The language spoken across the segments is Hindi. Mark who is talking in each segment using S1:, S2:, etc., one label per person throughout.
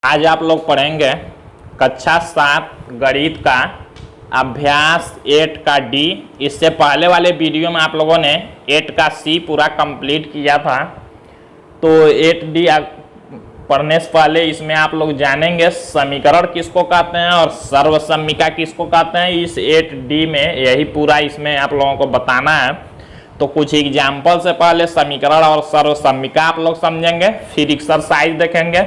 S1: आज आप लोग पढ़ेंगे कक्षा 7 गणित का अभ्यास 8 का डी। इससे पहले वाले वीडियो में आप लोगों ने 8 का सी पूरा कंप्लीट किया था। तो 8 डी पढ़ने से पहले इसमें आप लोग जानेंगे समीकरण किसको कहते हैं और सर्वसम्मिका किसको कहते हैं। इस 8 डी में यही पूरा इसमें आप लोगों को बताना है। तो कुछ एग्जाम्पल से पहले समीकरण और सर्वसम्मिका आप लोग समझेंगे, फिर एक्सरसाइज देखेंगे।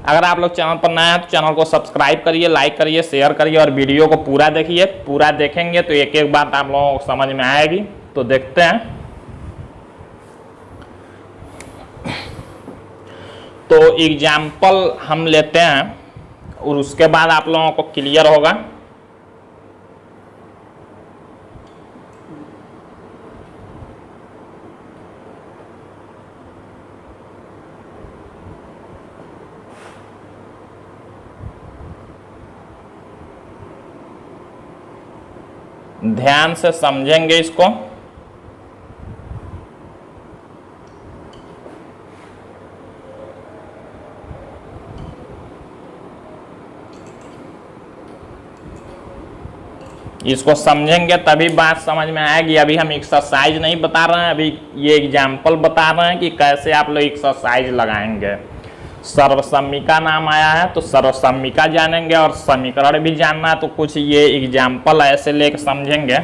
S1: अगर आप लोग चैनल पर नए हैं तो चैनल को सब्सक्राइब करिए, लाइक करिए, शेयर करिए और वीडियो को पूरा देखिए। पूरा देखेंगे तो एक एक बात आप लोगों को समझ में आएगी। तो देखते हैं। तो एग्जाम्पल हम लेते हैं और उसके बाद आप लोगों को क्लियर होगा। ध्यान से समझेंगे इसको। इसको समझेंगे तभी बात समझ में आएगी। अभी हम एक्सरसाइज नहीं बता रहे हैं, अभी ये एग्जाम्पल बता रहे हैं कि कैसे आप लोग एक्सरसाइज लगाएंगे। सर्वसम्मिका नाम आया है तो सर्वसम्मिका जानेंगे और समीकरण भी जानना है। तो कुछ ये एग्जाम्पल ऐसे लेकर समझेंगे।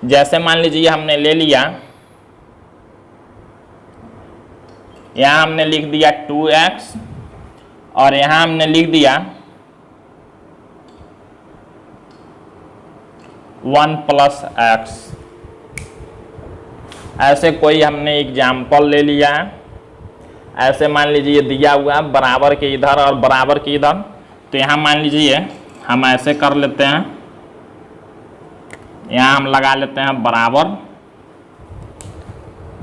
S1: जैसे मान लीजिए हमने ले लिया, यहाँ हमने लिख दिया 2x और यहाँ हमने लिख दिया 1 + x। ऐसे कोई हमने एग्जाम्पल ले लिया है। ऐसे मान लीजिए दिया हुआ बराबर के इधर और बराबर के इधर। तो यहाँ मान लीजिए हम ऐसे कर लेते हैं, यहाँ हम लगा लेते हैं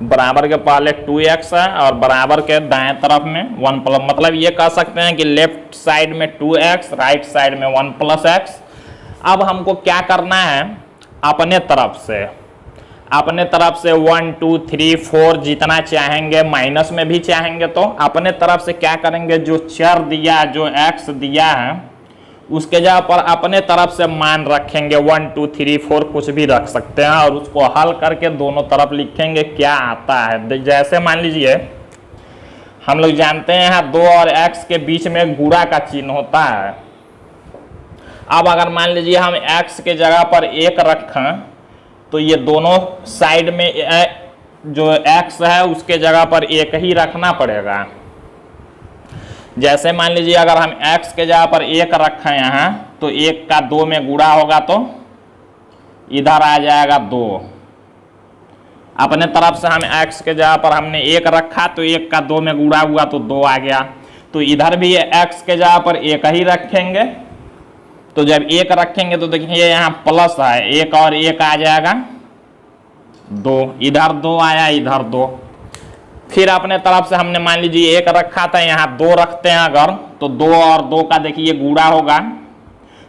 S1: बराबर के पहले 2x है और बराबर के दाएं तरफ में 1 +, मतलब ये कह सकते हैं कि लेफ्ट साइड में 2x, राइट साइड में 1 + x। अब हमको क्या करना है, अपने तरफ से 1 2 3 4 जितना चाहेंगे, माइनस में भी चाहेंगे तो अपने तरफ से क्या करेंगे, जो चर दिया, जो x दिया है उसके जगह पर अपने तरफ से मान रखेंगे। 1 2 3 4 कुछ भी रख सकते हैं और उसको हल करके दोनों तरफ लिखेंगे क्या आता है। जैसे मान लीजिए हम लोग जानते हैं यहाँ 2 और x के बीच में गुणा का चिन्ह होता है। अब अगर मान लीजिए हम x के जगह पर 1 रखें तो ये दोनों साइड में जो x है उसके जगह पर 1 ही रखना पड़ेगा। जैसे मान लीजिए अगर हम x के जगह पर 1 रखें यहाँ तो 1 का 2 में गुणा होगा तो इधर आ जाएगा 2। अपने तरफ से हम x के जगह पर हमने 1 रखा तो 1 का 2 में गुणा हुआ तो 2 आ गया। तो इधर भी x के जगह पर 1 ही रखेंगे। तो जब 1 रखेंगे तो देखिए यहाँ प्लस है, 1 और 1 आ जाएगा 2। इधर 2 आया, इधर 2। फिर अपने तरफ से हमने मान लीजिए 1 रखा था, यहाँ 2 रखते हैं अगर तो 2 और 2 का देखिए गुणा होगा।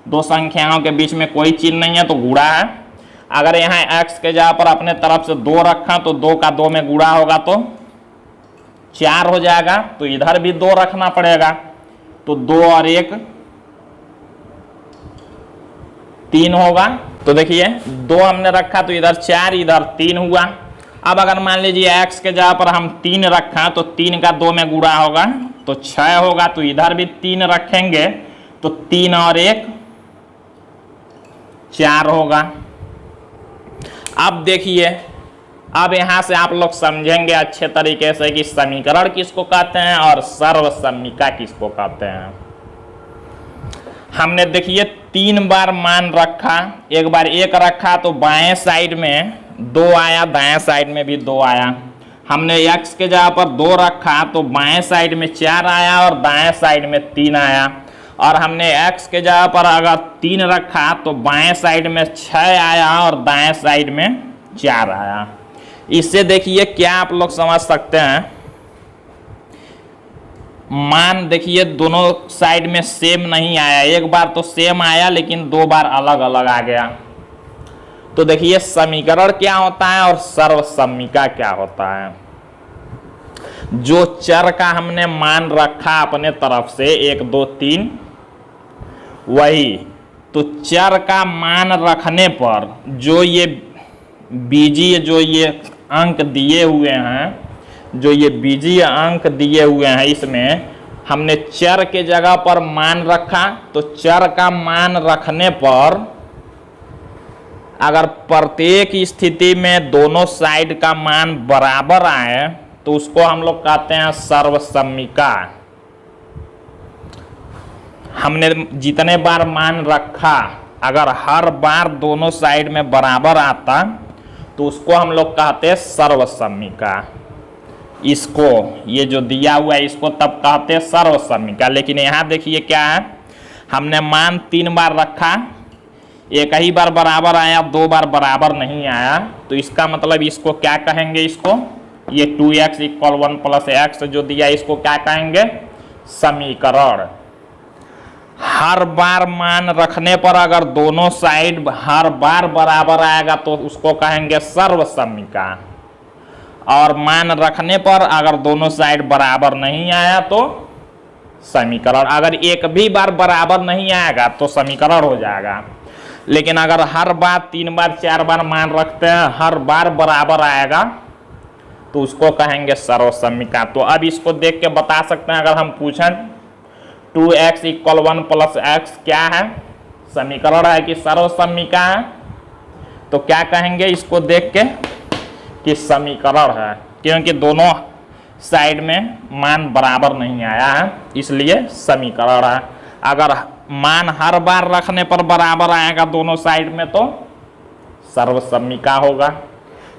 S1: दो संख्याओं के बीच में कोई चिन्ह नहीं है तो गुणा है। अगर यहाँ x के जगह पर अपने तरफ से 2 रखा तो 2 का 2 में गुणा होगा तो 4 हो जाएगा। तो इधर भी 2 रखना पड़ेगा। तो 2 और 1 3 होगा। तो देखिए 2 हमने रखा तो इधर 4, इधर 3 हुआ। अब अगर मान लीजिए x के जगह पर हम 3 रखा तो 3 का 2 में गुणा होगा तो 6 होगा। तो इधर भी 3 रखेंगे तो 3 और 1 4 होगा। अब देखिए, अब यहां से आप लोग समझेंगे अच्छे तरीके से कि समीकरण किसको कहते हैं और सर्वसम्मिका किसको कहते हैं। हमने देखिए 3 बार मान रखा, एक बार 1 रखा तो बाएं साइड में 2 आया, दाएं साइड में भी 2 आया। हमने x के जगह पर 2 रखा तो बाएं साइड में 4 आया और दाएं साइड में 3 आया। और हमने x के जगह पर अगर 3 रखा तो बाएं साइड में 6 आया और दाएं साइड में 4 आया। इससे देखिए क्या आप लोग समझ सकते हैं, मान देखिए दोनों साइड में सेम नहीं आया। एक बार तो सेम आया लेकिन 2 बार अलग अलग आ गया। तो देखिए समीकरण क्या होता है और सर्वसम्मिका क्या होता है। जो चर का हमने मान रखा अपने तरफ से 1 2 3 वही, तो चर का मान रखने पर जो ये बीजीय जो ये अंक दिए हुए हैं, जो ये बीजीय अंक दिए हुए हैं, इसमें हमने चर के जगह पर मान रखा। तो चर का मान रखने पर अगर प्रत्येक स्थिति में दोनों साइड का मान बराबर आए तो उसको हम लोग कहते हैं सर्वसम्मिका। हमने जितने बार मान रखा अगर हर बार दोनों साइड में बराबर आता तो उसको हम लोग कहते हैं सर्वसम्मिका। इसको ये जो दिया हुआ है इसको तब कहते हैं सर्वसम्मिका। लेकिन यहाँ देखिए क्या है, हमने मान 3 बार रखा, एक ही बार बराबर आया, 2 बार बराबर नहीं आया, तो इसका मतलब इसको क्या कहेंगे, इसको ये 2x = 1 + x जो दिया इसको क्या कहेंगे, समीकरण। हर बार मान रखने पर अगर दोनों साइड हर बार बराबर आएगा तो उसको कहेंगे सर्वसम्मिका, और मान रखने पर अगर दोनों साइड बराबर नहीं आया तो समीकरण। अगर एक भी बार बराबर नहीं आएगा तो समीकरण हो जाएगा। लेकिन अगर हर बार 3 बार 4 बार मान रखते हैं, हर बार बराबर आएगा तो उसको कहेंगे सर्वसम्मिका। तो अब इसको देख के बता सकते हैं, अगर हम पूछें 2x = 1 + x क्या है, समीकरण है कि सर्वसम्मिका है, तो क्या कहेंगे इसको देख के कि समीकरण है, क्योंकि दोनों साइड में मान बराबर नहीं आया है इसलिए समीकरण है। अगर मान हर बार रखने पर बराबर आएगा दोनों साइड में तो सर्वसम्मिका होगा।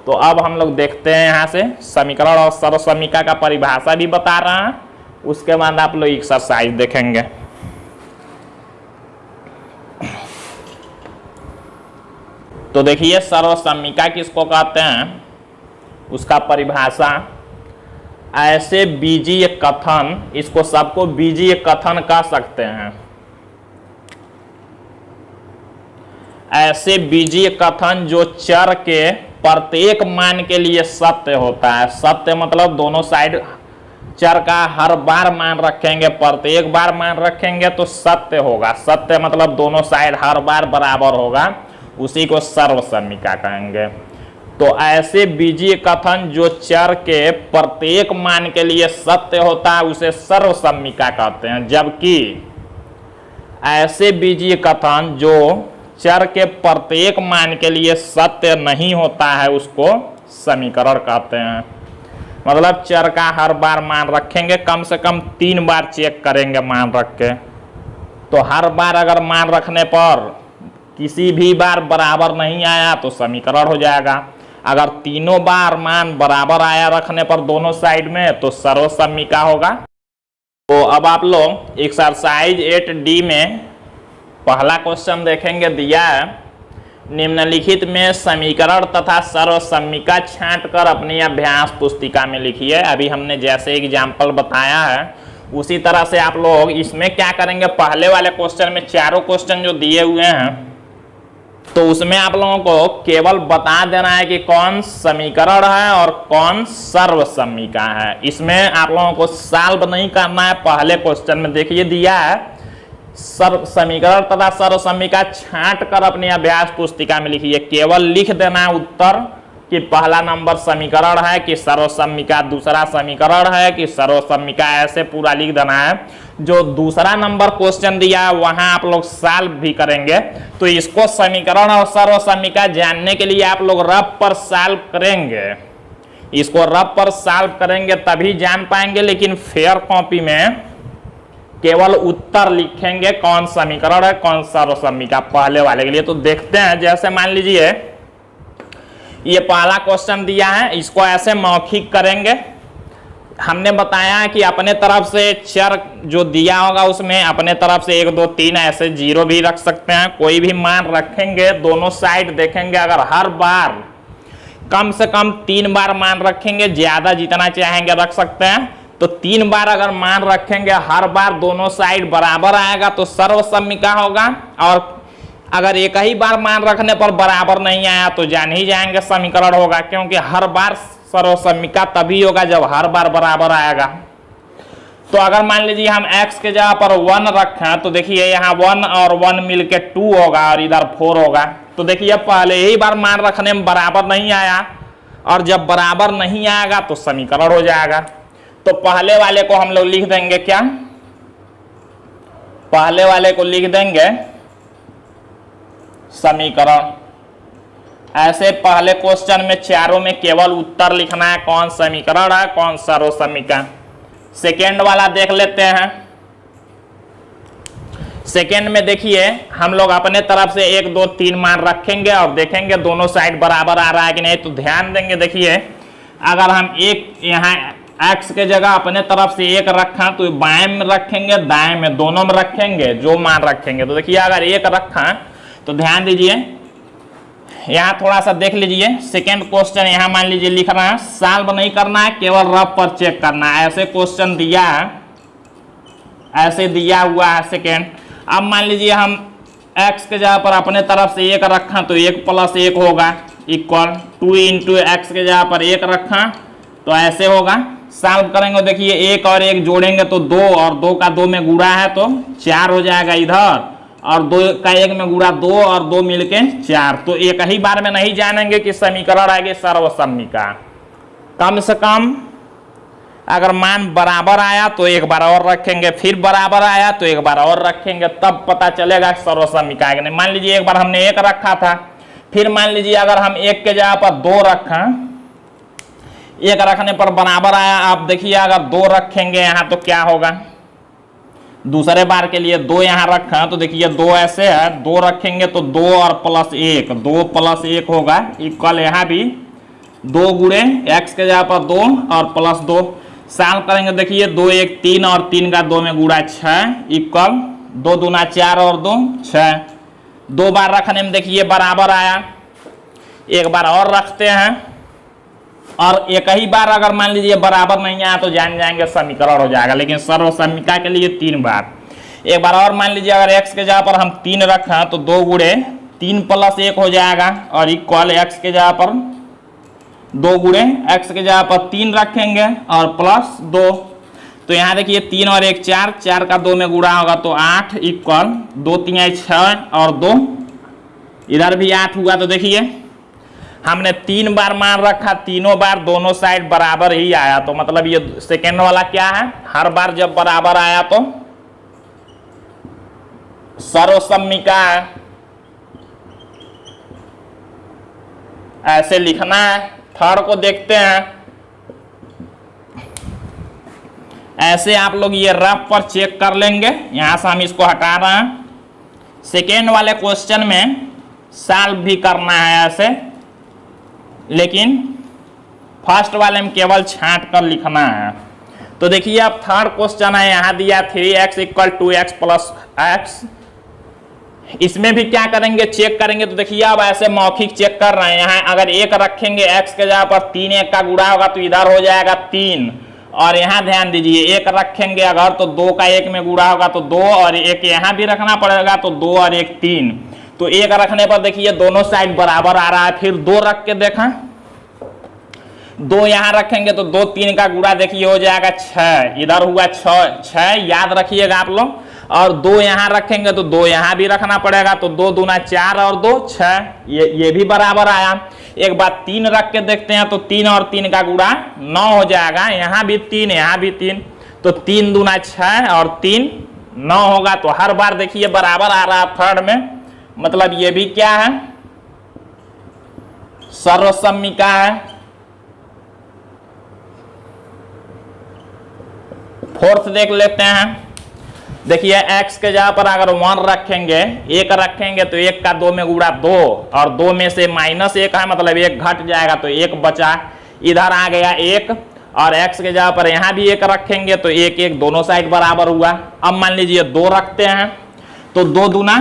S1: तो अब हम लोग देखते हैं यहाँ से समीकरण और सर्वसम्मिका का परिभाषा भी बता रहा है, उसके बाद आप लोग एक्सरसाइज देखेंगे। तो देखिए सर्वसम्मिका किसको कहते हैं, उसका परिभाषा, ऐसे बीजीय कथन, इसको सबको बीजीय कथन कह सकते हैं। ऐसे बीजीय कथन जो चर के प्रत्येक मान के लिए सत्य होता है। सत्य मतलब दोनों साइड चर का हर बार मान रखेंगे, प्रत्येक बार मान रखेंगे तो सत्य होगा। सत्य मतलब दोनों साइड हर बार बराबर होगा, उसी को सर्वसम्मिका कहेंगे। तो ऐसे बीजीय कथन जो चर के प्रत्येक मान के लिए सत्य होता है उसे सर्वसम्मिका कहते हैं। जबकि ऐसे बीजीय कथन जो चर के प्रत्येक मान के लिए सत्य नहीं होता है उसको समीकरण कहते हैं। मतलब चर का हर बार मान रखेंगे, कम से कम 3 बार चेक करेंगे मान रख के, तो हर बार अगर मान रखने पर किसी भी बार बराबर नहीं आया तो समीकरण हो जाएगा। अगर तीनों बार मान बराबर आया रखने पर दोनों साइड में तो सर्वसम्मिका होगा। तो अब आप लोग एक्सरसाइज 8D में पहला क्वेश्चन देखेंगे, दिया है निम्नलिखित में समीकरण तथा सर्वसम्मिका छांटकर अपनी अभ्यास पुस्तिका में लिखिए। अभी हमने जैसे एग्जाम्पल बताया है उसी तरह से आप लोग इसमें क्या करेंगे, पहले वाले क्वेश्चन में चारों क्वेश्चन जो दिए हुए हैं तो उसमें आप लोगों को केवल बता देना है कि कौन समीकरण है और कौन सर्वसम्मिका है। इसमें आप लोगों को सॉल्व नहीं करना है। पहले क्वेश्चन में देखिए दिया है समीकरण तथा सर्वसम्मिका छांट कर अपनी अभ्यास पुस्तिका में लिखिए। केवल लिख देना है उत्तर कि पहला नंबर समीकरण है कि सर्वसम्मिका दूसरा समीकरण है कि सर्वसम्मिका, ऐसे पूरा लिख देना है। जो दूसरा नंबर क्वेश्चन दिया है वहां आप लोग सॉल्व भी करेंगे। तो इसको समीकरण और सर्वसम्मिका जानने के लिए आप लोग रफ पर सॉल्व करेंगे। इसको रफ पर सॉल्व करेंगे तभी जान पाएंगे। लेकिन फेयर कॉपी में केवल उत्तर लिखेंगे कौन समीकरण है कौन सर्वसम्मिका, पहले वाले के लिए। तो देखते हैं, जैसे मान लीजिए ये पहला क्वेश्चन दिया है, इसको ऐसे मौखिक करेंगे। हमने बताया कि अपने तरफ से चर जो दिया होगा उसमें अपने तरफ से 1 2 3 ऐसे 0 भी रख सकते हैं। कोई भी मान रखेंगे, दोनों साइड देखेंगे, अगर हर बार कम से कम 3 बार मान रखेंगे, ज्यादा जितना चाहेंगे रख सकते हैं। तो 3 बार अगर मान रखेंगे, हर बार दोनों साइड बराबर आएगा तो सर्वसम्मिका होगा। और अगर एक ही बार मान रखने पर बराबर नहीं आया तो जान ही जाएंगे समीकरण होगा, क्योंकि हर बार सर्वसम्मिका तभी होगा जब हर बार बराबर आएगा। तो अगर मान लीजिए हम x के जगह पर 1 रखें तो देखिए यहाँ 1 और 1 मिलके 2 होगा और इधर 4 होगा। तो देखिए पहले ही बार मान रखने में बराबर नहीं आया, और जब बराबर नहीं आएगा तो समीकरण हो जाएगा। तो पहले वाले को हम लोग लिख देंगे क्या, पहले वाले को लिख देंगे समीकरण। ऐसे पहले क्वेश्चन में चारों में केवल उत्तर लिखना है, कौन समीकरण है कौन सर्वसम्मिका। सेकेंड वाला देख लेते हैं। सेकेंड में देखिए हम लोग अपने तरफ से 1 2 3 मान रखेंगे और देखेंगे दोनों साइड बराबर आ रहा है कि नहीं। तो ध्यान देंगे, देखिए अगर हम एक यहाँ x के जगह अपने तरफ से 1 रखा तो बाएं में रखेंगे दाएं में, दोनों में रखेंगे जो मान रखेंगे। तो देखिए अगर 1 रखा तो ध्यान दीजिए यहाँ थोड़ा सा देख लीजिए। सेकेंड क्वेश्चन यहाँ मान लीजिए लिख रहा है, सॉल्व नहीं करना है, केवल रफ पर चेक करना है। ऐसे क्वेश्चन दिया है, ऐसे दिया हुआ है सेकेंड। अब मान लीजिए हम x के जगह पर अपने तरफ से 1 रखा तो 1 + 1 होगा इक्वल 2 × x के जगह पर 1 रखा तो ऐसे होगा। सॉल्व करेंगे देखिए 1 और 1 जोड़ेंगे तो 2 और 2 का 2 में गुणा है तो 4 हो जाएगा इधर, और 2 का 1 में गुणा 2 और 2 मिलके 4। तो एक ही बार में नहीं जानेंगे कि समीकरण आएगी सर्वसम्मिका। कम से कम अगर मान बराबर आया तो एक बार और रखेंगे, फिर बराबर आया तो एक बार और रखेंगे, तब पता चलेगा सर्वसम्मिका आएगा। नहीं मान लीजिए एक बार हमने 1 रखा था, फिर मान लीजिए अगर हम 1 के जगह पर 2 रखा, 1 रखने पर बराबर आया। आप देखिए अगर 2 रखेंगे यहाँ तो क्या होगा, दूसरे बार के लिए 2 यहाँ रखा तो देखिए 2 ऐसे है, 2 रखेंगे तो 2 और +1, 2 + 1 होगा इक्वल यहाँ भी 2 × x के जगह पर 2 और +2। सॉल्व करेंगे देखिए 2 1 3 और 3 का 2 में गुणा 6 इक्वल 2 दूना 4 और 2 6। 2 बार रखने में देखिए बराबर आया, एक बार और रखते हैं, और एक ही बार अगर मान लीजिए बराबर नहीं आया तो जान जाएंगे समीकरण हो जाएगा। लेकिन सर्वसम्मिका के लिए 3 बार। एक बार और मान लीजिए अगर x के जगह पर हम 3 रखा तो 2 × 3 + 1 हो जाएगा और इक्वल x के जगह पर 2 × x के जगह पर 3 रखेंगे और +2। तो यहाँ देखिए 3 और 1 4, 4 का 2 में गुणा होगा तो 8 इक्वल 2 3 6 और 2 इधर भी 8 हुआ। तो देखिए हमने 3 बार मान रखा, तीनों बार दोनों साइड बराबर ही आया। तो मतलब ये सेकेंड वाला क्या है, हर बार जब बराबर आया तो सर्वसम्मिका है। ऐसे लिखना है। थर्ड को देखते हैं। ऐसे आप लोग ये रफ पर चेक कर लेंगे। यहां से हम इसको हटा रहे हैं। सेकेंड वाले क्वेश्चन में सॉल्व भी करना है ऐसे, लेकिन फर्स्ट वाले में केवल छांट कर लिखना है। तो देखिए अब थर्ड क्वेश्चन है, यहां दिया 3x = 2x + x। इसमें भी क्या करेंगे, चेक करेंगे। तो देखिए अब ऐसे मौखिक चेक कर रहे हैं। यहाँ अगर 1 रखेंगे x के जगह पर 3 1 का गुणा होगा तो इधर हो जाएगा 3, और यहाँ ध्यान दीजिए 1 रखेंगे अगर तो 2 का 1 में गुणा होगा तो 2, और 1 यहाँ भी रखना पड़ेगा तो 2 और 1 3। तो 1 रखने पर देखिए दोनों साइड बराबर आ रहा है। फिर 2 रख के देखा, 2 यहाँ रखेंगे तो 2 3 का गुणा देखिए हो जाएगा 6, इधर हुआ 6 याद रखिएगा आप लोग। और 2 यहाँ रखेंगे तो 2 यहाँ भी रखना पड़ेगा तो 2 दूना 4 और 2 6, ये भी बराबर आया। एक बार 3 रख के देखते हैं तो 3 और 3 का गुणा 9 हो जाएगा, यहाँ भी 3 यहाँ भी 3, तो 3 दूना 6 और 3 9 होगा। तो हर बार देखिए बराबर आ रहा है थर्ड में, मतलब ये भी क्या है, सर्वसम्मिका है। फोर्थ देख लेते हैं। देखिए x के जगह पर अगर 1 रखेंगे, 1 रखेंगे तो 1 का 2 में गुणा 2, और 2 में से -1 है मतलब 1 घट जाएगा तो 1 बचा, इधर आ गया 1, और x के जगह पर यहाँ भी 1 रखेंगे तो 1 1 दोनों साइड बराबर हुआ। अब मान लीजिए 2 रखते हैं तो 2 दूना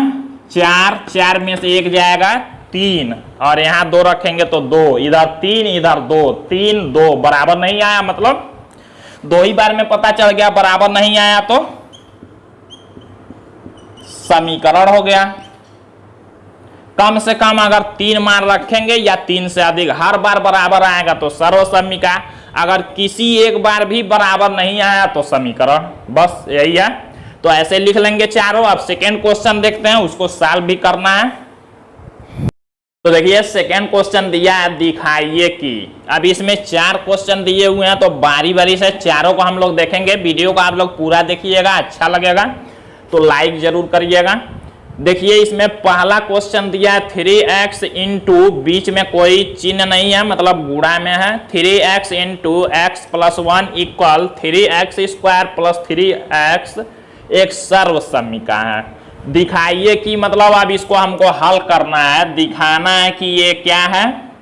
S1: 4, 4 में से 1 जाएगा 3, और यहाँ 2 रखेंगे तो 2, इधर 3 इधर 2, 3 2 बराबर नहीं आया, मतलब 2 ही बार में पता चल गया बराबर नहीं आया तो समीकरण हो गया। कम से कम अगर 3 मान रखेंगे या 3 से अधिक, हर बार बराबर आएगा तो सर्वसम्मिका, अगर किसी एक बार भी बराबर नहीं आया तो समीकरण, बस यही है। तो ऐसे लिख लेंगे चारों। अब सेकेंड क्वेश्चन देखते हैं, उसको सॉल्व भी करना है। तो देखिए सेकेंड क्वेश्चन दिया है, दिखाइए कि, अब इसमें 4 क्वेश्चन दिए हुए हैं, तो बारी बारी से चारों को हम लोग देखेंगे। वीडियो को आप लोग पूरा देखिएगा, अच्छा लगेगा तो लाइक जरूर करिएगा। देखिए इसमें पहला क्वेश्चन दिया है 3x इंटू, बीच में कोई चिन्ह नहीं है, मतलब गुणा में है, 3x into x plus 1 equal 3x square plus 3x, एक सर्वसम्मिका है। दिखाइए कि मतलब अब इसको हमको हल करना है, दिखाना है कि ये क्या है,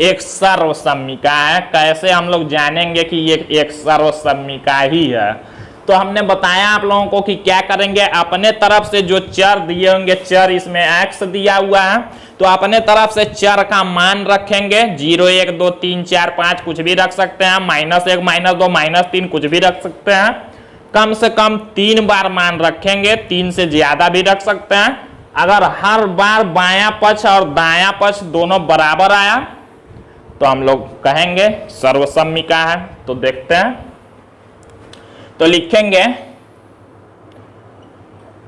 S1: एक सर्वसम्मिका है। कैसे हम लोग जानेंगे कि ये एक सर्वसम्मिका ही है? तो हमने बताया आप लोगों को कि क्या करेंगे, अपने तरफ से जो चर दिए होंगे, चर इसमें x दिया हुआ है, तो अपने तरफ से चर का मान रखेंगे, 0 1 2 3 4 5 कुछ भी रख सकते हैं, -1 -2 -3 कुछ भी रख सकते हैं। कम से कम 3 बार मान रखेंगे, 3 से ज्यादा भी रख सकते हैं। अगर हर बार बायां पक्ष और दायां पक्ष दोनों बराबर आया तो हम लोग कहेंगे सर्वसम्मिका है। तो देखते हैं, तो लिखेंगे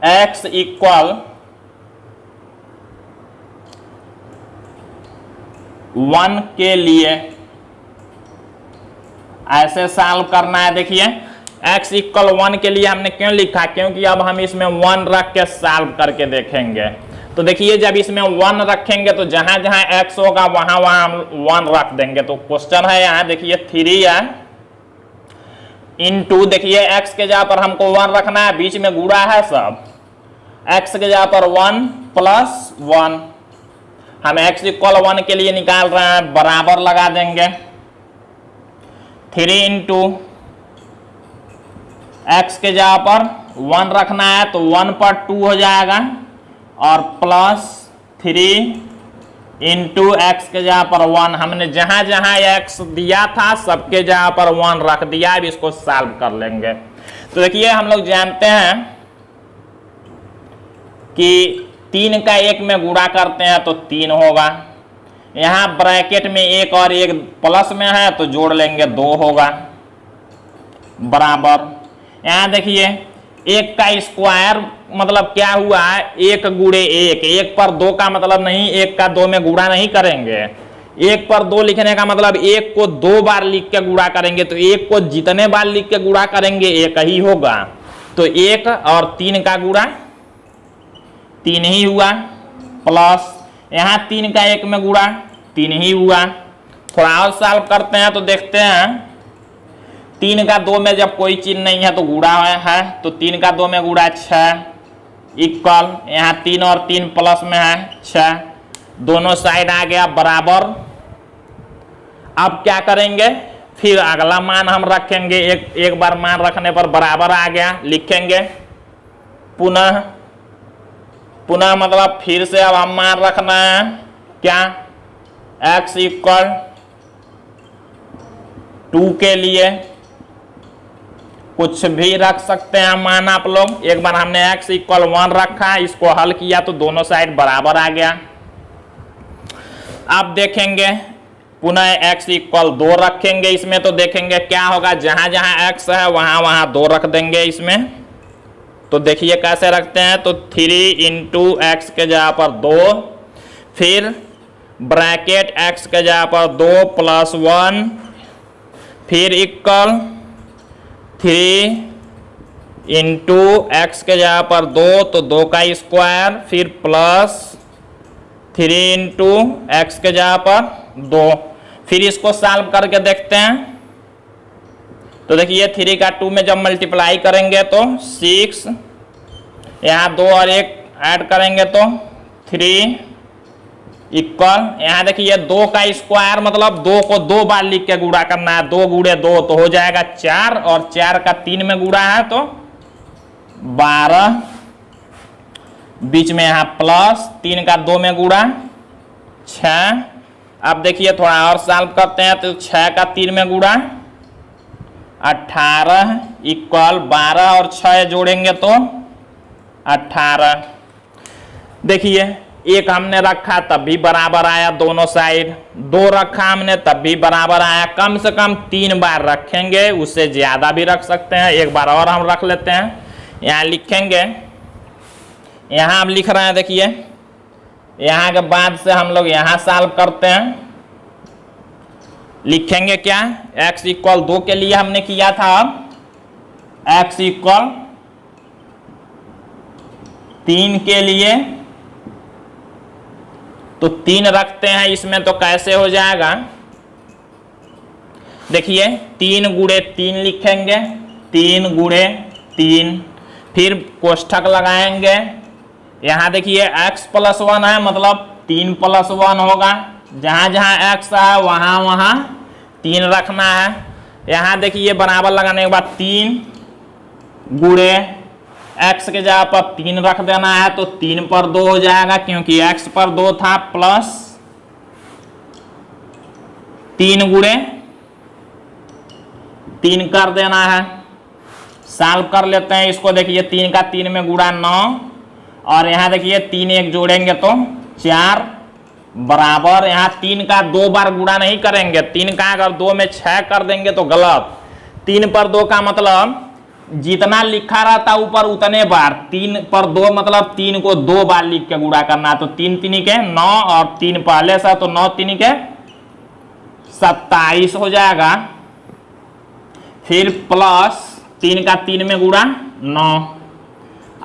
S1: x इक्वल 1 के लिए ऐसे सॉल्व करना है। देखिए x इक्वल 1 के लिए हमने क्यों लिखा, क्योंकि अब हम इसमें 1 रख के सॉल्व करके देखेंगे। तो देखिए जब इसमें 1 रखेंगे तो जहां जहां x होगा वहां वहां हम 1 रख देंगे। तो क्वेश्चन है यहाँ देखिए 3 है इंटू, देखिए x के जगह पर हमको 1 रखना है, बीच में गुणा है सब, x के जगह पर 1 प्लस 1, हम x इक्वल 1 के लिए निकाल रहे हैं, बराबर लगा देंगे, 3 इंटू x के जगह पर 1 रखना है तो 1 पर 2 हो जाएगा, और प्लस 3 इंटू एक्स के जगह पर 1, हमने जहां जहां x दिया था सबके जगह पर 1 रख दिया। अब इसको सॉल्व कर लेंगे। तो देखिए हम लोग जानते हैं कि 3 का 1 में गुणा करते हैं तो 3 होगा, यहां ब्रैकेट में 1 और 1 प्लस में है तो जोड़ लेंगे 2 होगा, बराबर, यहां देखिए 1 का स्क्वायर मतलब क्या हुआ, 1 गुणे 1, 1 पर 2 का मतलब नहीं 1 का 2 में गुणा नहीं करेंगे, 1 पर 2 लिखने का मतलब 1 को 2 बार लिख के गुणा करेंगे, तो 1 को जितने बार लिख के गुणा करेंगे 1 ही होगा। तो 1 और 3 का गुणा 3 ही हुआ, प्लस यहाँ 3 का 1 में गुणा 3 ही हुआ। थोड़ा और सॉल्व करते हैं तो देखते हैं, 3 का 2 में जब कोई चिन्ह नहीं है तो गुणा है, तो 3 का 2 में गुणा 6 इक्वल, यहाँ 3 और 3 प्लस में है 6, दोनों साइड आ गया बराबर। अब क्या करेंगे, फिर अगला मान हम रखेंगे, एक बार मान रखने पर बराबर आ गया, लिखेंगे पुनः मतलब फिर से अब हम मान रखना है क्या, x इक्वल 2 के लिए कुछ भी रख सकते हैं मान आप लोग। एक बार हमने x इक्वल 1 रखा, इसको हल किया तो दोनों साइड बराबर आ गया। अब देखेंगे पुनः x इक्वल 2 रखेंगे इसमें, तो देखेंगे क्या होगा, जहां जहां x है वहां वहां 2 रख देंगे इसमें। तो देखिए कैसे रखते हैं, तो 3 इंटू एक्स के जगह पर 2, फिर ब्रैकेट x के जगह पर 2 प्लस 1, फिर इक्वल 3 इंटू एक्स के जगह पर 2 तो 2 का स्क्वायर, फिर प्लस 3 इंटू एक्स के जगह पर 2, फिर इसको सॉल्व करके देखते हैं। तो देखिए 3 का 2 में जब मल्टीप्लाई करेंगे तो 6, यहाँ 2 और 1 ऐड करेंगे तो 3 इक्वल, यहाँ देखिए 2 का स्क्वायर मतलब 2 को 2 बार लिख के गुणा करना है, 2 गुणे 2 तो हो जाएगा 4, और 4 का 3 में गुणा है तो 12, बीच में यहाँ प्लस, 3 का 2 में गुणा 6। अब देखिए थोड़ा और सॉल्व करते हैं, तो 6 का 3 में गुणा 18 इक्वल 12 और 6 जोड़ेंगे तो 18। देखिए 1 हमने रखा तब भी बराबर आया दोनों साइड, 2 रखा हमने तब भी बराबर आया। कम से कम 3 बार रखेंगे, उससे ज्यादा भी रख सकते हैं। एक बार और हम रख लेते हैं, यहाँ लिखेंगे। यहाँ हम लिख रहे हैं, देखिए यहाँ के बाद से हम लोग यहाँ सॉल्व करते हैं। लिखेंगे क्या, x इक्वल 2 के लिए हमने किया था, अब x इक्वल 3 के लिए तो 3 रखते हैं इसमें, तो कैसे हो जाएगा, देखिए 3 गुणे 3 लिखेंगे, 3 गुणे 3, फिर कोष्ठक लगाएंगे। यहाँ देखिए x प्लस 1 है, मतलब 3 प्लस 1 होगा। जहाँ जहाँ x है वहाँ वहाँ 3 रखना है। यहाँ देखिए बराबर लगाने के बाद 3 गुणे x के जगह पर 3 रख देना है, तो 3 पर 2 हो जाएगा, क्योंकि x पर 2 था, प्लस 3 गुणे 3 कर देना है। सॉल्व कर लेते हैं इसको। देखिए 3 का 3 में गुणा 9, और यहाँ देखिए 3 1 जोड़ेंगे तो 4 बराबर, यहाँ 3 का 2 बार गुणा नहीं करेंगे। 3 का अगर 2 में 6 कर देंगे तो गलत। 3 पर 2 का मतलब जितना लिखा रहता ऊपर उतने बार, 3 पर 2 मतलब 3 को 2 बार लिख के गुणा करना। तो 3 3 के 9 और 3 पहले से, तो 9 3 के 27 हो जाएगा। फिर प्लस 3 का 3 में गुणा 9।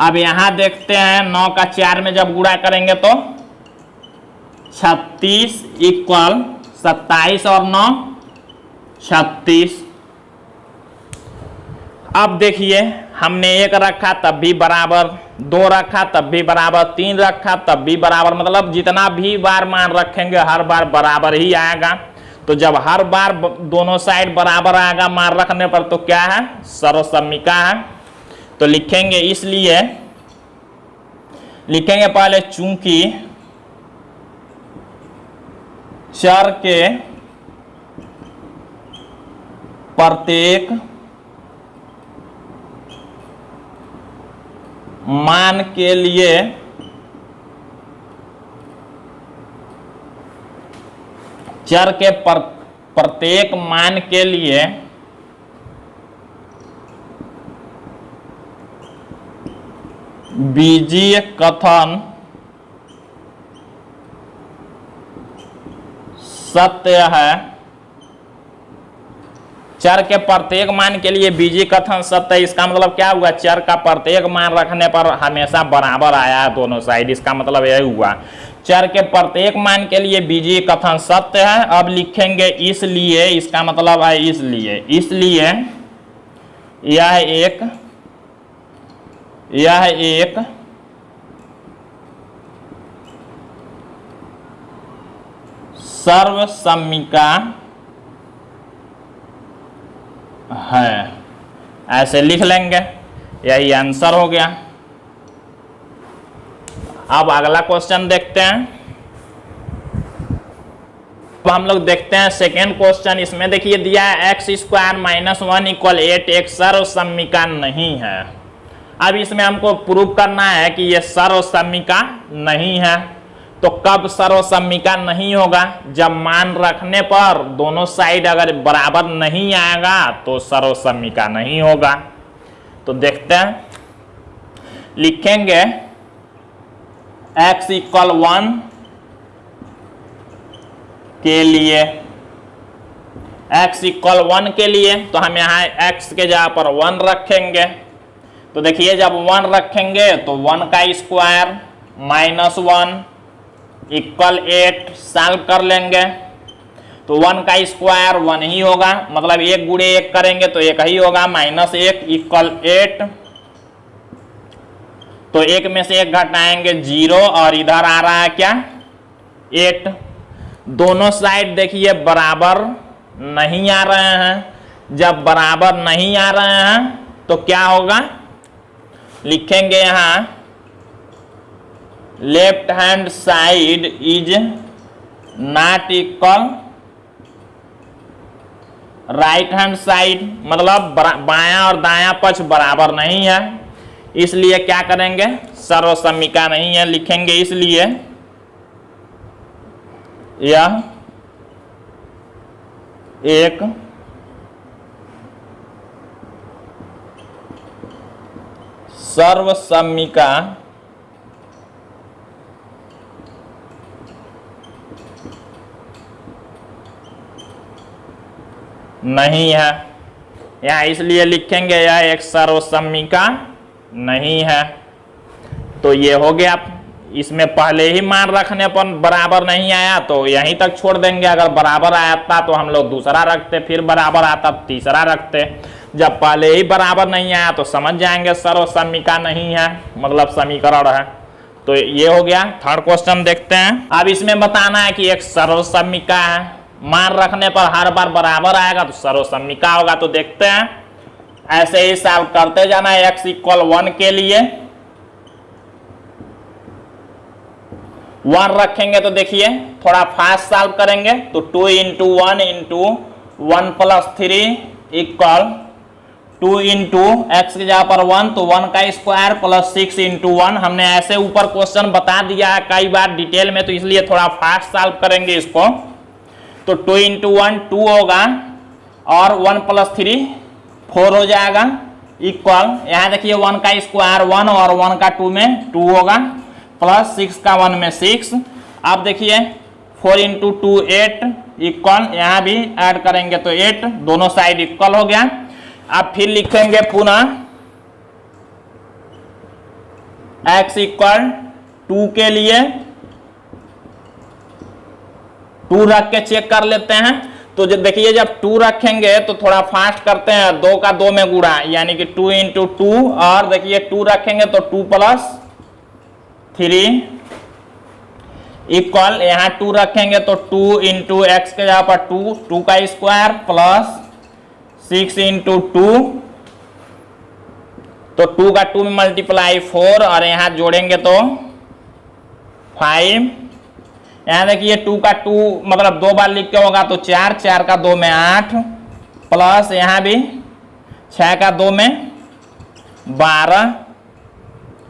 S1: अब यहां देखते हैं 9 का 4 में जब गुणा करेंगे तो 36 इक्वल 27 और 9 36। अब देखिए हमने 1 रखा तब भी बराबर, 2 रखा तब भी बराबर, 3 रखा तब भी बराबर, मतलब जितना भी बार मान रखेंगे हर बार बराबर ही आएगा। तो जब हर बार दोनों साइड बराबर आएगा मान रखने पर, तो क्या है, सर्वसम्मिका है। तो लिखेंगे, इसलिए लिखेंगे पहले, चूंकि चर के प्रत्येक मान के लिए चर के प्रत्येक मान के लिए बीजीय कथन सत्य है। चर के प्रत्येक मान के लिए बीजीय कथन सत्य है। इसका मतलब क्या हुआ, चर का प्रत्येक मान रखने पर हमेशा बराबर आया है दोनों साइड। इसका मतलब यही हुआ, चर के प्रत्येक मान के लिए बीजीय कथन सत्य है। अब लिखेंगे इसलिए, इसका मतलब है इसलिए, इसलिए यह एक सर्वसम्मिका है, ऐसे लिख लेंगे। यही आंसर हो गया। अब अगला क्वेश्चन देखते हैं। अब हम लोग देखते हैं सेकेंड क्वेश्चन। इसमें देखिए दिया है x स्क्वायर माइनस 1 इक्वल 8 एक सर्वसम्मिका नहीं है। अब इसमें हमको प्रूव करना है कि यह सर्वसम्मिका नहीं है। तो कब सर्वसम्मिका नहीं होगा, जब मान रखने पर दोनों साइड अगर बराबर नहीं आएगा तो सर्वसम्मिका नहीं होगा। तो देखते हैं, लिखेंगे x इक्वल 1 के लिए, x इक्वल 1 के लिए तो हम यहाँ x के जगह पर 1 रखेंगे। तो देखिए जब 1 रखेंगे तो 1 का स्क्वायर माइनस 1 इक्वल 8 सॉल्व कर लेंगे। तो 1 का स्क्वायर 1 ही होगा, मतलब 1 गुणे 1 करेंगे तो 1 ही होगा, माइनस 1 इक्वल 8। तो 1 में से 1 घटाएंगे 0, और इधर आ रहा है क्या, 8। दोनों साइड देखिए बराबर नहीं आ रहे हैं। जब बराबर नहीं आ रहे हैं तो क्या होगा, लिखेंगे यहां left hand side is not equal right hand side, मतलब बायां और दायां पक्ष बराबर नहीं है, इसलिए क्या करेंगे, सर्वसम्मिका नहीं है। लिखेंगे इसलिए यह एक सर्वसम्मिका नहीं है। यहां इसलिए लिखेंगे यह एक सर्वसम्मिका नहीं है। तो ये हो गया। इसमें पहले ही मान रखने पर बराबर नहीं आया तो यहीं तक छोड़ देंगे। अगर बराबर आता तो हम लोग दूसरा रखते, फिर बराबर आता तो तीसरा रखते। जब पहले ही बराबर नहीं आया तो समझ जाएंगे सर्वसम्मिका नहीं है, मतलब समीकरण है। तो ये हो गया। थर्ड क्वेश्चन देखते हैं। अब इसमें बताना है कि एक सर्वसम्मिका है, मान रखने पर हर बार बराबर आएगा तो सर्वसम्मिका होगा। तो देखते हैं, ऐसे ही सॉल्व करते जाना है। x = 1 के लिए 1 रखेंगे तो देखिए थोड़ा फास्ट सॉल्व करेंगे। तो 2 × 1 × 1 + 3 = 2 × x की जगह पर 1 तो 1 का स्क्वायर प्लस 6 × 1। हमने ऐसे ऊपर क्वेश्चन बता दिया है कई बार डिटेल में, तो इसलिए थोड़ा फास्ट सॉल्व करेंगे इसको। तो 2 × 1 2 होगा और 1 + 3 4 हो जाएगा इक्वल, यहाँ देखिए 1 का स्क्वायर 1 और 1 का 2 में 2 होगा प्लस 6 का 1 में 6। अब देखिए 4 × 2 8 इक्वल, यहाँ भी ऐड करेंगे तो 8, दोनों साइड इक्वल हो गया। अब फिर लिखेंगे पुनः x = 2 के लिए 2 रख के चेक कर लेते हैं। तो जब देखिए जब 2 रखेंगे तो थोड़ा फास्ट करते हैं, 2 का 2 में गुणा यानी कि 2 × 2 और देखिए 2 रखेंगे तो 2 + 3 इक्वल, यहाँ 2 रखेंगे तो 2 × x के जगह पर 2 का स्क्वायर प्लस 6 × 2 तो 2 का 2 में मल्टीप्लाई 4 और यहाँ जोड़ेंगे तो 5। यहाँ देखिए 2 का 2 मतलब 2 बार लिख के होगा तो 4, 4 का 2 में 8 प्लस यहाँ भी 6 का 2 में 12।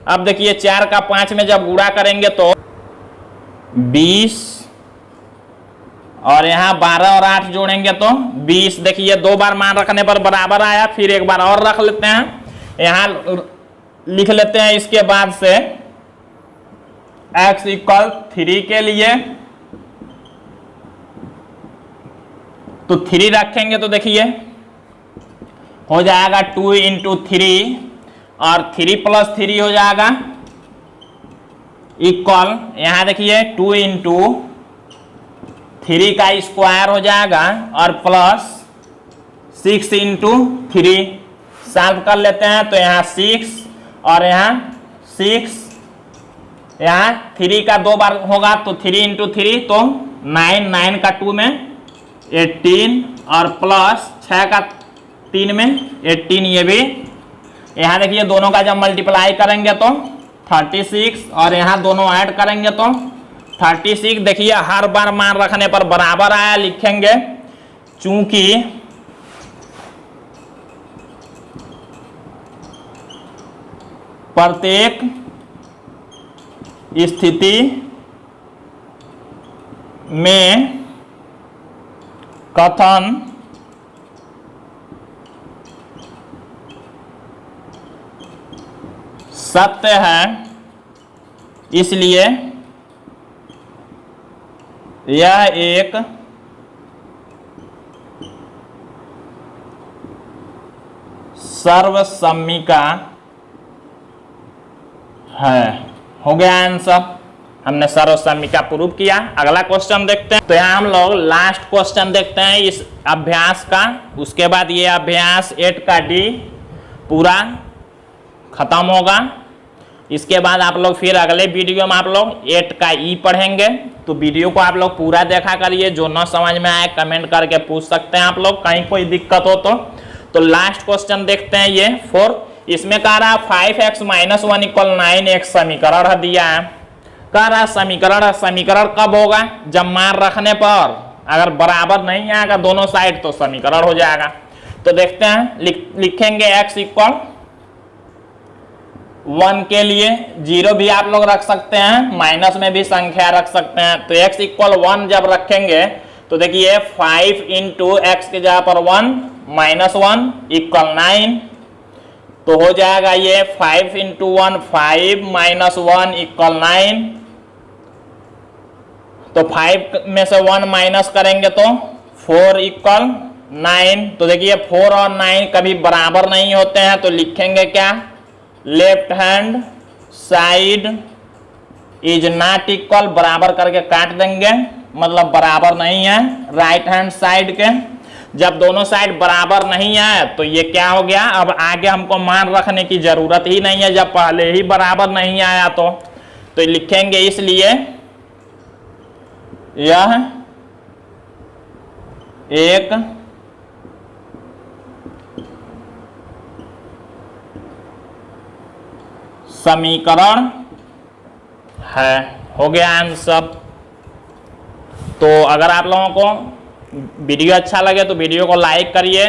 S1: अब देखिए 4 का 5 में जब गुणा करेंगे तो 20 और यहाँ 12 और 8 जोड़ेंगे तो 20। देखिए 2 बार मान रखने पर बराबर आया, फिर एक बार और रख लेते हैं। यहाँ लिख लेते हैं इसके बाद से x = 3 के लिए तो 3 रखेंगे तो देखिए हो जाएगा 2 × 3 और 3 + 3 हो जाएगा इक्वल, यहाँ देखिए 2 × 3 का स्क्वायर हो जाएगा और प्लस 6 × 3 सॉल्व कर लेते हैं। तो यहाँ 6 और यहाँ 6, यहाँ 3 का 2 बार होगा तो 3 × 3 तो 9, 9 का 2 में 18 और प्लस 6 का 3 में 18, ये भी यहाँ देखिए दोनों का जब मल्टीप्लाई करेंगे तो 36 और यहाँ दोनों ऐड करेंगे तो 36। देखिए हर बार मान रखने पर बराबर आया, लिखेंगे चूंकि प्रत्येक स्थिति में कथन सत्य है, इसलिए यह एक सर्वसम्मिका है। हो गया आंसर, हमने सर्वसम्मिका प्रूव किया। अगला क्वेश्चन देखते हैं। तो यहाँ हम लोग लास्ट क्वेश्चन देखते हैं इस अभ्यास का, उसके बाद ये अभ्यास 8 का D पूरा खत्म होगा। इसके बाद आप लोग फिर अगले वीडियो में आप लोग 8 का E पढ़ेंगे। तो वीडियो को आप लोग पूरा देखा करिए, जो ना समझ में आए कमेंट करके पूछ सकते हैं आप लोग, कहीं कोई दिक्कत हो तो लास्ट क्वेश्चन देखते हैं ये 4। इसमें कह रहा है 5x - 1 = 9x समीकरण दिया है। कह रहा समीकरण कब होगा? जब मान रखने पर अगर बराबर नहीं आएगा दोनों साइड तो समीकरण हो जाएगा। तो देखते हैं, लिखेंगे x = 1 के लिए 0 भी आप लोग रख सकते हैं, माइनस में भी संख्या रख सकते हैं। तो x इक्वल 1 जब रखेंगे तो देखिए 5 इंटू एक्स के जगह पर 1 माइनस 1 इक्वल 9, तो हो जाएगा ये 5 इंटू 1 5 माइनस 1 इक्वल 9। तो 5 में से 1 माइनस करेंगे तो 4 इक्वल 9। तो देखिए 4 और 9 कभी बराबर नहीं होते हैं, तो लिखेंगे क्या, left hand side is not equal, बराबर करके काट देंगे, मतलब बराबर नहीं है राइट हैंड साइड के। जब दोनों साइड बराबर नहीं है तो ये क्या हो गया, अब आगे हमको मान रखने की जरूरत ही नहीं है, जब पहले ही बराबर नहीं आया तो लिखेंगे इसलिए यह एक समीकरण है। हो गया आंसर। तो अगर आप लोगों को वीडियो अच्छा लगे तो वीडियो को लाइक करिए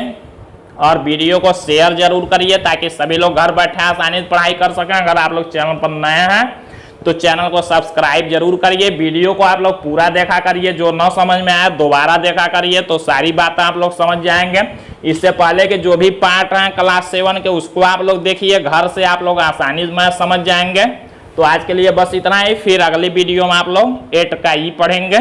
S1: और वीडियो को शेयर जरूर करिए, ताकि सभी लोग घर बैठे आसानी से पढ़ाई कर सकें। अगर आप लोग चैनल पर नए हैं तो चैनल को सब्सक्राइब जरूर करिए। वीडियो को आप लोग पूरा देखा करिए, जो न समझ में आया दोबारा देखा करिए, तो सारी बातें आप लोग समझ जाएंगे। इससे पहले के जो भी पार्ट हैं क्लास 7 के, उसको आप लोग देखिए, घर से आप लोग आसानी में समझ जाएंगे। तो आज के लिए बस इतना ही, फिर अगली वीडियो में आप लोग 8 का ई पढ़ेंगे।